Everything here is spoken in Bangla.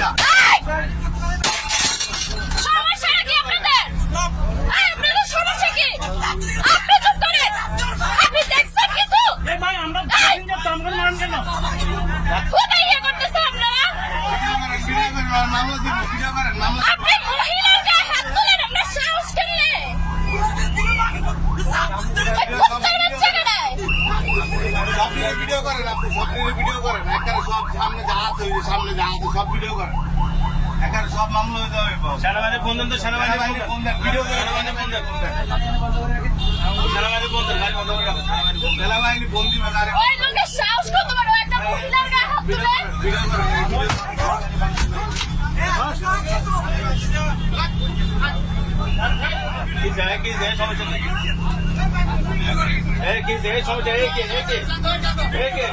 যা। সমস্যাটা কি আপনাদের? আপনাদের সমস্যা কি? আপনি চুপ করেন। আপনি দেখছেন কিছু? ভাই আমরা প্যাসেঞ্জার তো আমরা মারেন কেন? কোথায় ইয়ে করতেছে আপনারা? ভিডিও করেন, মামলা দিব, ভিডিও করেন, মামলা দিব। আপনি মহিলার গায়ে হাত তোলেন, আপনার সাহস কেমনে? ওই কুত্তার বাচ্চা কাটায়। সব ভিডিও করেন, আপনি সব ভিডিও করেন, এখানে সব সামনে যা আছে সব ভিডিও করেন, এখানে সব মামলা হয়ে যাবে। সেনাবাহিনী ফোন দেন তো, সেনাবাহিনী ফোন দেন। ভিডিও করেন, সেনাবাহিনী ফোন দেন। সেনাবাহিনী ফোন দেন, গাড়ি বন্ধ করে রাখো। সেনাবাহিনী ফোন দিবে, আরে ওই লোকের সাহস কত বড়, একটা মহিলার গায়ে হাত তুলে? ভিডিও করেন, কি যায়, কি যায়, সমস্যা নেই। এই কি যায়, সমস্যা, এই কে, এই কে, এই কে।